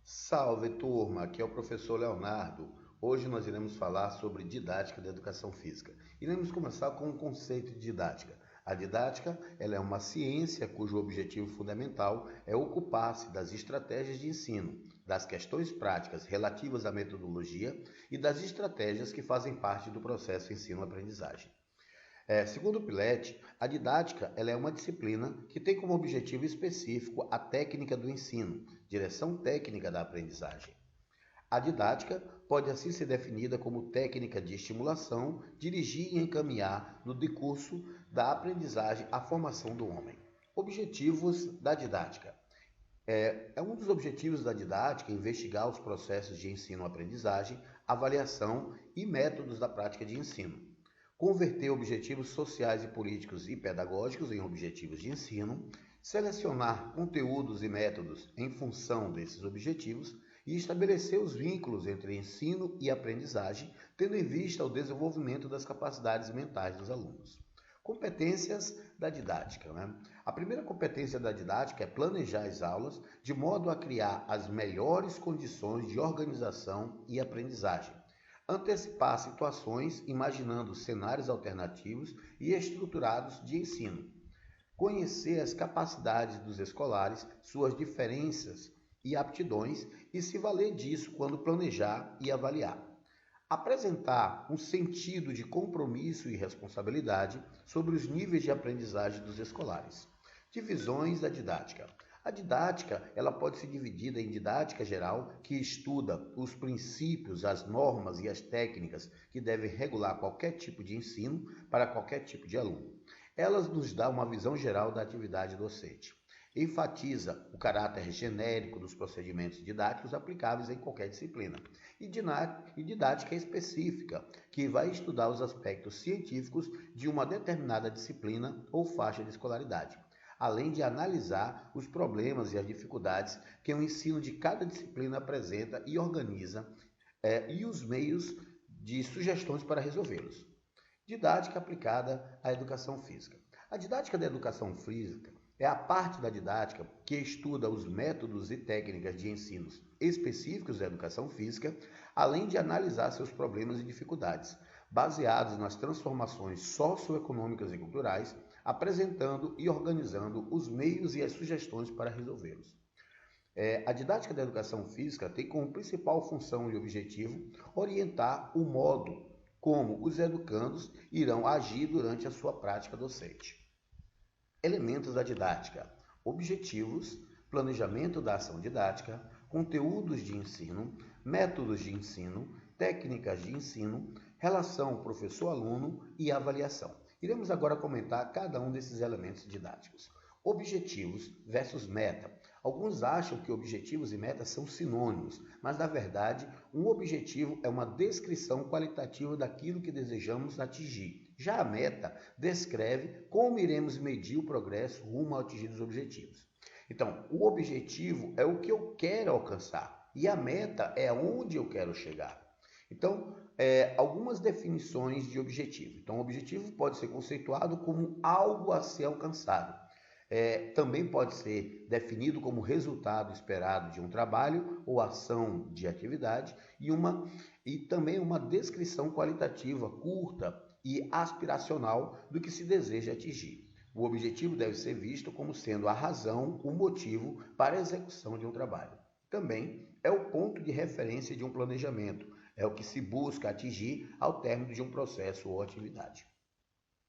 Salve, turma! Aqui é o professor Leonardo. Hoje nós iremos falar sobre didática da educação física. Iremos começar com o conceito de didática. A didática, ela é uma ciência cujo objetivo fundamental é ocupar-se das estratégias de ensino, das questões práticas relativas à metodologia e das estratégias que fazem parte do processo ensino-aprendizagem. Segundo Pilet, a didática ela é uma disciplina que tem como objetivo específico a técnica do ensino, direção técnica da aprendizagem. A didática pode assim ser definida como técnica de estimulação, dirigir e encaminhar no decurso da aprendizagem a formação do homem. Objetivos da didática. É um dos objetivos da didática investigar os processos de ensino-aprendizagem, avaliação e métodos da prática de ensino. Converter objetivos sociais e políticos e pedagógicos em objetivos de ensino, selecionar conteúdos e métodos em função desses objetivos e estabelecer os vínculos entre ensino e aprendizagem, tendo em vista o desenvolvimento das capacidades mentais dos alunos. Competências da didática. A primeira competência da didática é planejar as aulas de modo a criar as melhores condições de organização e aprendizagem. Antecipar situações, imaginando cenários alternativos e estruturados de ensino. Conhecer as capacidades dos escolares, suas diferenças e aptidões e se valer disso quando planejar e avaliar. Apresentar um sentido de compromisso e responsabilidade sobre os níveis de aprendizagem dos escolares. Divisões da didática. A didática ela pode ser dividida em didática geral, que estuda os princípios, as normas e as técnicas que devem regular qualquer tipo de ensino para qualquer tipo de aluno. Elas nos dão uma visão geral da atividade docente. Enfatiza o caráter genérico dos procedimentos didáticos aplicáveis em qualquer disciplina. E didática específica, que vai estudar os aspectos científicos de uma determinada disciplina ou faixa de escolaridade, além de analisar os problemas e as dificuldades que o ensino de cada disciplina apresenta e organiza, e os meios de sugestões para resolvê-los. Didática aplicada à educação física. A didática da educação física é a parte da didática que estuda os métodos e técnicas de ensinos específicos da educação física, além de analisar seus problemas e dificuldades, baseados nas transformações socioeconômicas e culturais, apresentando e organizando os meios e as sugestões para resolvê-los. A didática da educação física tem como principal função e objetivo orientar o modo como os educandos irão agir durante a sua prática docente. Elementos da didática: objetivos, planejamento da ação didática, conteúdos de ensino, métodos de ensino, técnicas de ensino, relação professor-aluno e avaliação. Iremos agora comentar cada um desses elementos didáticos. Objetivos versus meta. Alguns acham que objetivos e metas são sinônimos, mas na verdade, um objetivo é uma descrição qualitativa daquilo que desejamos atingir. Já a meta descreve como iremos medir o progresso rumo a atingir os objetivos. Então, o objetivo é o que eu quero alcançar e a meta é onde eu quero chegar. Então, algumas definições de objetivo. Então, o objetivo pode ser conceituado como algo a ser alcançado. Também pode ser definido como resultado esperado de um trabalho ou ação de atividade e também uma descrição qualitativa curta e aspiracional do que se deseja atingir. O objetivo deve ser visto como sendo a razão, o motivo para a execução de um trabalho. Também é o ponto de referência de um planejamento, é o que se busca atingir ao término de um processo ou atividade.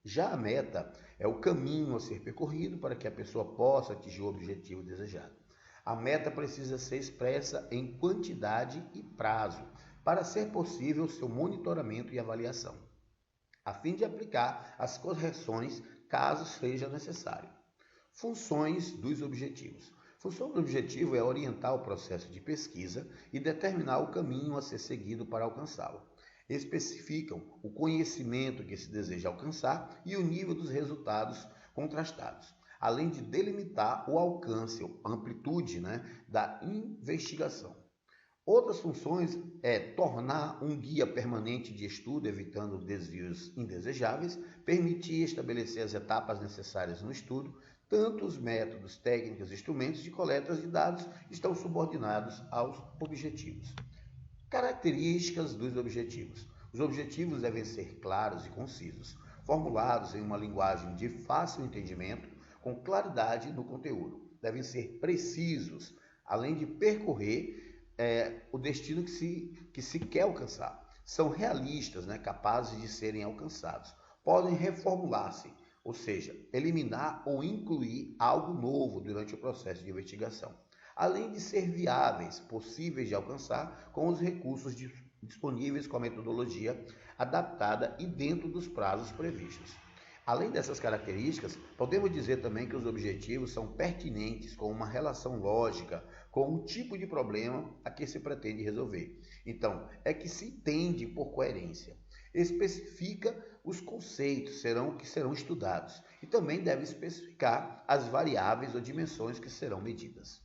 Já a meta é o caminho a ser percorrido para que a pessoa possa atingir o objetivo desejado. A meta precisa ser expressa em quantidade e prazo para ser possível seu monitoramento e avaliação, a fim de aplicar as correções caso seja necessário. Funções dos objetivos. Função do objetivo é orientar o processo de pesquisa e determinar o caminho a ser seguido para alcançá-lo. Especificam o conhecimento que se deseja alcançar e o nível dos resultados contrastados, além de delimitar o alcance, a amplitude, da investigação. Outras funções é tornar um guia permanente de estudo, evitando desvios indesejáveis, permitir estabelecer as etapas necessárias no estudo, Tanto os métodos, técnicas e instrumentos de coleta de dados estão subordinados aos objetivos. Características dos objetivos. Os objetivos devem ser claros e concisos, formulados em uma linguagem de fácil entendimento, com claridade no conteúdo. Devem ser precisos, além de percorrer o destino que se quer alcançar. São realistas, capazes de serem alcançados. Podem reformular-se, ou seja, eliminar ou incluir algo novo durante o processo de investigação, além de ser viáveis, possíveis de alcançar com os recursos disponíveis com a metodologia adaptada e dentro dos prazos previstos. Além dessas características, podemos dizer também que os objetivos são pertinentes com uma relação lógica com o tipo de problema a que se pretende resolver. Então, é que se entende por coerência. Especifica os conceitos que serão estudados e também deve especificar as variáveis ou dimensões que serão medidas.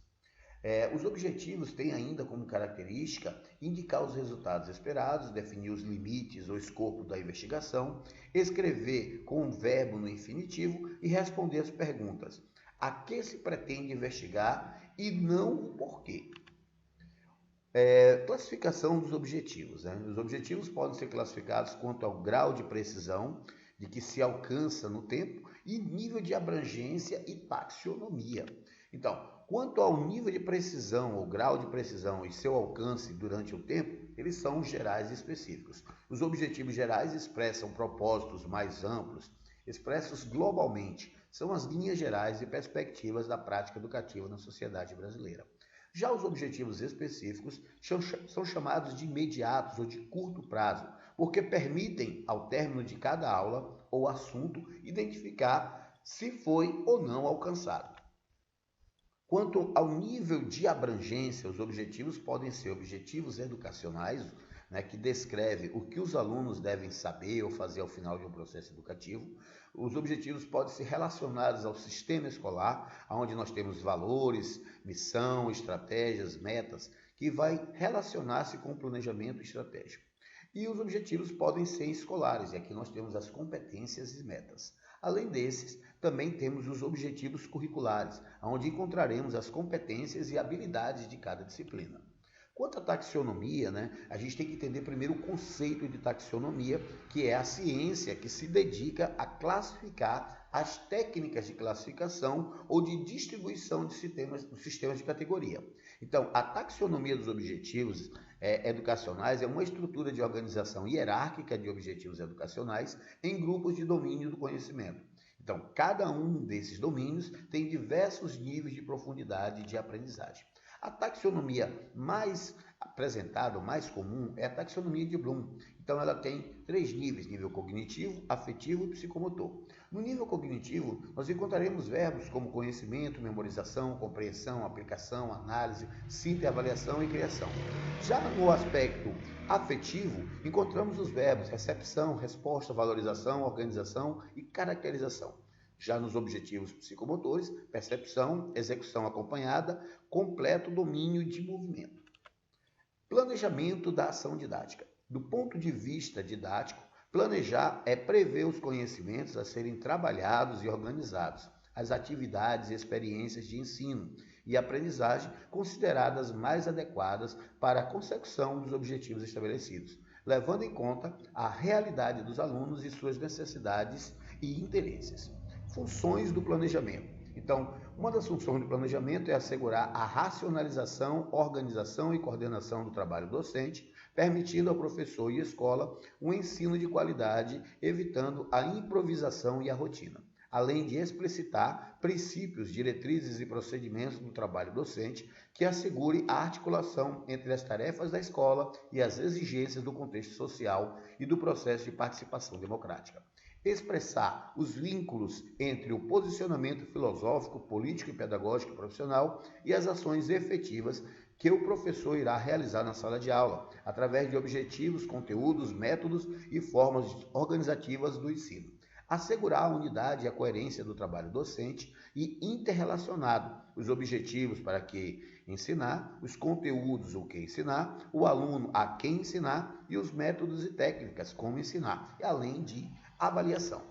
Os objetivos têm ainda como característica indicar os resultados esperados, definir os limites ou escopo da investigação, escrever com um verbo no infinitivo e responder as perguntas: a que se pretende investigar e não o porquê. Classificação dos objetivos. Os objetivos podem ser classificados quanto ao grau de precisão de que se alcança no tempo e nível de abrangência e taxonomia. Então, quanto ao nível de precisão, ou grau de precisão e seu alcance durante o tempo, eles são gerais e específicos. Os objetivos gerais expressam propósitos mais amplos, expressos globalmente, são as linhas gerais e perspectivas da prática educativa na sociedade brasileira. Já os objetivos específicos são chamados de imediatos ou de curto prazo, porque permitem, ao término de cada aula ou assunto, identificar se foi ou não alcançado. Quanto ao nível de abrangência, os objetivos podem ser objetivos educacionais, que descreve o que os alunos devem saber ou fazer ao final de um processo educativo. Os objetivos podem ser relacionados ao sistema escolar, onde nós temos valores, missão, estratégias, metas, que vai relacionar-se com o planejamento estratégico. E os objetivos podem ser escolares, e aqui nós temos as competências e metas. Além desses, também temos os objetivos curriculares, onde encontraremos as competências e habilidades de cada disciplina. Quanto à taxonomia, a gente tem que entender primeiro o conceito de taxonomia, que é a ciência que se dedica a classificar as técnicas de classificação ou de distribuição dos sistemas de categoria. Então, a taxonomia dos objetivos educacionais é uma estrutura de organização hierárquica de objetivos educacionais em grupos de domínio do conhecimento. Então, cada um desses domínios tem diversos níveis de profundidade de aprendizagem. A taxonomia mais apresentada, mais comum, é a taxonomia de Bloom. Então, ela tem 3 níveis: nível cognitivo, afetivo e psicomotor. No nível cognitivo, nós encontraremos verbos como conhecimento, memorização, compreensão, aplicação, análise, síntese, avaliação e criação. Já no aspecto afetivo, encontramos os verbos recepção, resposta, valorização, organização e caracterização. Já nos objetivos psicomotores, percepção, execução acompanhada, completo domínio de movimento. Planejamento da ação didática. Do ponto de vista didático, planejar é prever os conhecimentos a serem trabalhados e organizados, as atividades e experiências de ensino e aprendizagem consideradas mais adequadas para a consecução dos objetivos estabelecidos, levando em conta a realidade dos alunos e suas necessidades e interesses. Funções do planejamento. Então, uma das funções do planejamento é assegurar a racionalização, organização e coordenação do trabalho docente, permitindo ao professor e escola um ensino de qualidade, evitando a improvisação e a rotina, além de explicitar princípios, diretrizes e procedimentos do trabalho docente que assegure a articulação entre as tarefas da escola e as exigências do contexto social e do processo de participação democrática. Expressar os vínculos entre o posicionamento filosófico, político e pedagógico profissional e as ações efetivas que o professor irá realizar na sala de aula, através de objetivos, conteúdos, métodos e formas organizativas do ensino. Assegurar a unidade e a coerência do trabalho docente e interrelacionado os objetivos para que ensinar, os conteúdos o que ensinar, o aluno a quem ensinar e os métodos e técnicas como ensinar, além de avaliação.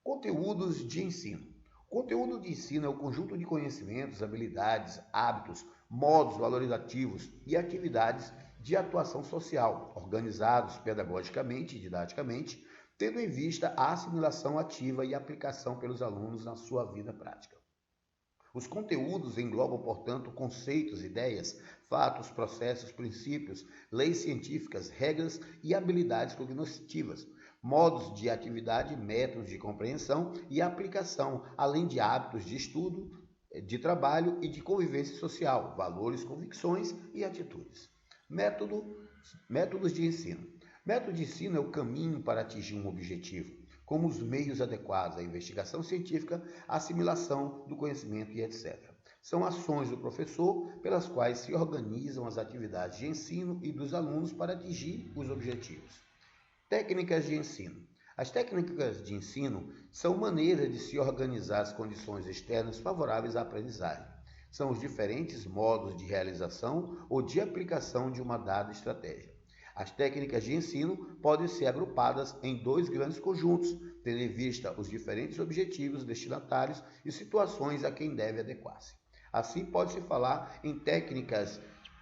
Conteúdos de ensino. Conteúdo de ensino é o conjunto de conhecimentos, habilidades, hábitos, modos valorizativos e atividades de atuação social, organizados pedagogicamente e didaticamente, tendo em vista a assimilação ativa e aplicação pelos alunos na sua vida prática. Os conteúdos englobam, portanto, conceitos, ideias, fatos, processos, princípios, leis científicas, regras e habilidades cognitivas, modos de atividade, métodos de compreensão e aplicação, além de hábitos de estudo, de trabalho e de convivência social, valores, convicções e atitudes. Métodos de ensino. Método de ensino é o caminho para atingir um objetivo, como os meios adequados à investigação científica, à assimilação do conhecimento e etc. São ações do professor pelas quais se organizam as atividades de ensino e dos alunos para atingir os objetivos. Técnicas de ensino. As técnicas de ensino são maneiras de se organizar as condições externas favoráveis à aprendizagem. São os diferentes modos de realização ou de aplicação de uma dada estratégia. As técnicas de ensino podem ser agrupadas em dois grandes conjuntos, tendo em vista os diferentes objetivos, destinatários e situações a quem deve adequar-se. Assim, pode-se falar em técnicas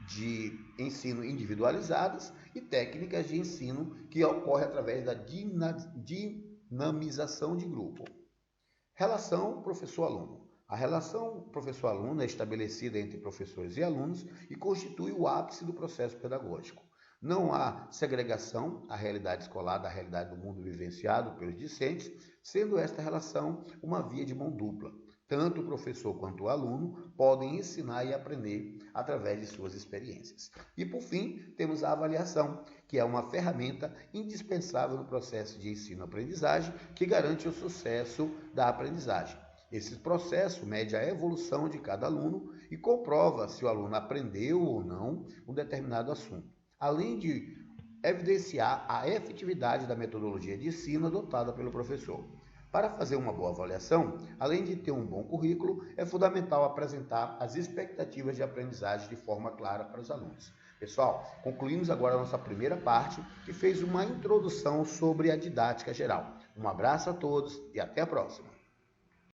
de ensino individualizadas e técnicas de ensino que ocorre através da dinamização de grupo. Relação professor-aluno. A relação professor-aluno é estabelecida entre professores e alunos e constitui o ápice do processo pedagógico. Não há segregação à realidade escolar da realidade do mundo vivenciado pelos discentes, sendo esta relação uma via de mão dupla. Tanto o professor quanto o aluno podem ensinar e aprender através de suas experiências. E, por fim, temos a avaliação, que é uma ferramenta indispensável no processo de ensino-aprendizagem que garante o sucesso da aprendizagem. Esse processo mede a evolução de cada aluno e comprova se o aluno aprendeu ou não um determinado assunto, além de evidenciar a efetividade da metodologia de ensino adotada pelo professor. Para fazer uma boa avaliação, além de ter um bom currículo, é fundamental apresentar as expectativas de aprendizagem de forma clara para os alunos. Pessoal, concluímos agora a nossa primeira parte, que fez uma introdução sobre a didática geral. Um abraço a todos e até a próxima!